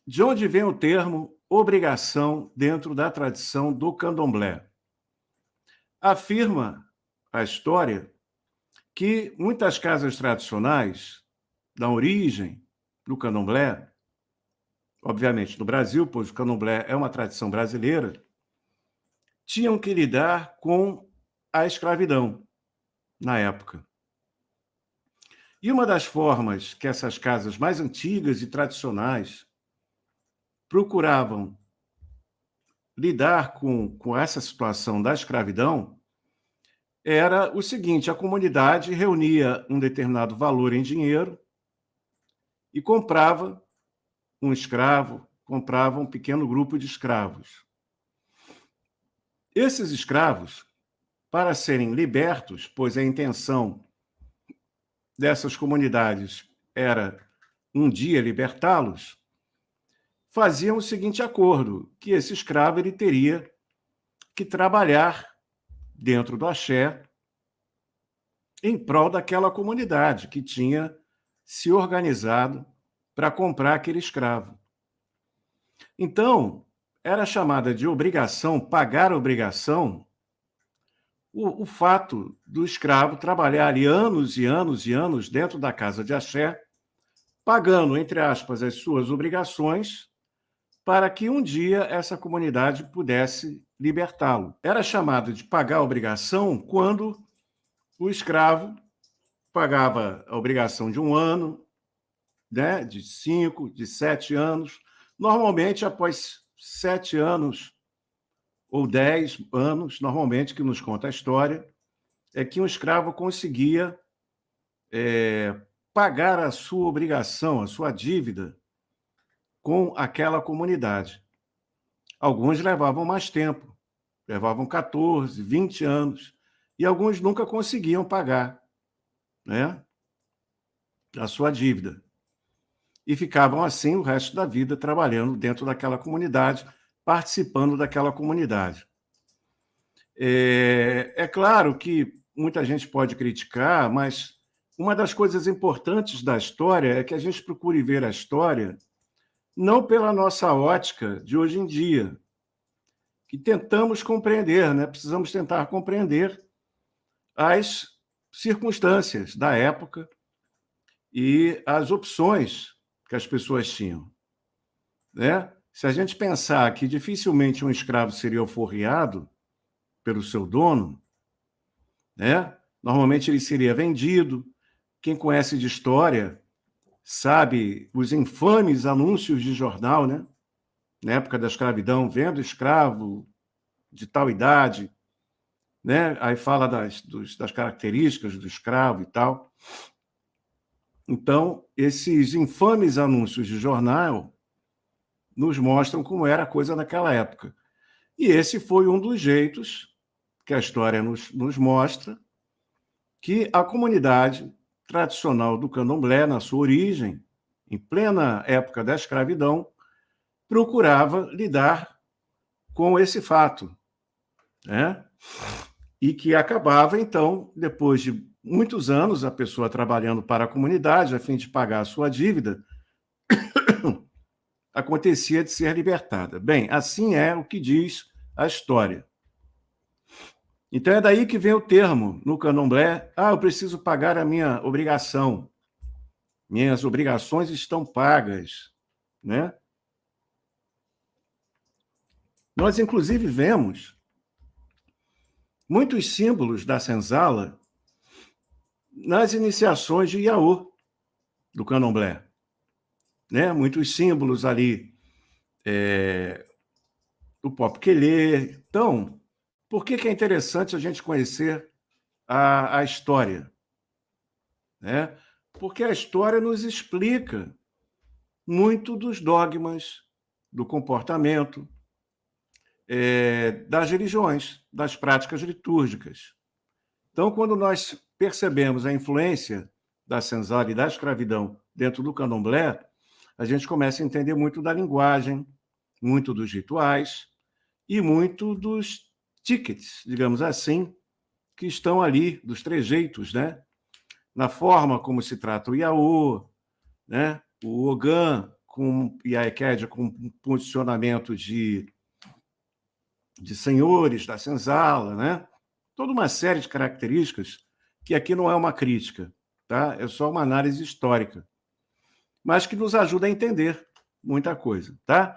De onde vem o termo obrigação dentro da tradição do candomblé? Afirma a história que muitas casas tradicionais dão origem no candomblé, obviamente no Brasil, pois o candomblé é uma tradição brasileira, tinham que lidar com a escravidão na época. E uma das formas que essas casas mais antigas e tradicionais procuravam lidar com essa situação da escravidão era o seguinte: a comunidade reunia um determinado valor em dinheiro e comprava um escravo, comprava um pequeno grupo de escravos. Esses escravos, para serem libertos, pois a intenção dessas comunidades era um dia libertá-los, faziam o seguinte acordo, que esse escravo ele teria que trabalhar dentro do axé em prol daquela comunidade que tinha se organizado para comprar aquele escravo. Então, era chamada de obrigação, pagar a obrigação, o fato do escravo trabalhar ali anos e anos e anos dentro da casa de axé, pagando, entre aspas, as suas obrigações, para que um dia essa comunidade pudesse libertá-lo. Era chamado de pagar a obrigação quando o escravo pagava a obrigação de um ano, né, de 5, de 7 anos. Normalmente, após 7 anos ou 10 anos, normalmente, que nos conta a história, é que um escravo conseguia pagar a sua obrigação, a sua dívida com aquela comunidade. Alguns levavam mais tempo, levavam 14, 20 anos, e alguns nunca conseguiam pagar, né, a sua dívida. E ficavam assim o resto da vida trabalhando dentro daquela comunidade, participando daquela comunidade. É claro que muita gente pode criticar, mas uma das coisas importantes da história é que a gente procure ver a história não pela nossa ótica de hoje em dia, que tentamos compreender, né? Precisamos tentar compreender as circunstâncias da época e as opções que as pessoas tinham, né? Se a gente pensar que dificilmente um escravo seria alforriado pelo seu dono, né? Normalmente ele seria vendido. Quem conhece de história sabe os infames anúncios de jornal, né? Na época da escravidão, vendo escravo de tal idade, né? Aí fala das características do escravo e tal. Então, esses infames anúncios de jornal nos mostram como era a coisa naquela época. E esse foi um dos jeitos que a história nos mostra que a comunidade tradicional do candomblé, na sua origem, em plena época da escravidão, procurava lidar com esse fato, né? E que acabava, então, depois de muitos anos, a pessoa trabalhando para a comunidade, a fim de pagar a sua dívida, acontecia de ser libertada. Bem, assim é o que diz a história. Então é daí que vem o termo no candomblé: eu preciso pagar a minha obrigação. Minhas obrigações estão pagas, né? Nós, inclusive, vemos muitos símbolos da senzala nas iniciações de Iaô, do candomblé, né? Muitos símbolos ali, do Popquelê. Então, por que é interessante a gente conhecer a história, né? Porque a história nos explica muito dos dogmas, do comportamento, das religiões, das práticas litúrgicas. Então, quando nós percebemos a influência da senzala e da escravidão dentro do candomblé, a gente começa a entender muito da linguagem, muito dos rituais e muito dos tickets, digamos assim, que estão ali, dos trejeitos, né? Na forma como se trata o Iaô, né? O Ogã, e a Equédia com posicionamento de senhores da senzala, né? Toda uma série de características que aqui não é uma crítica, tá? É só uma análise histórica, mas que nos ajuda a entender muita coisa, tá?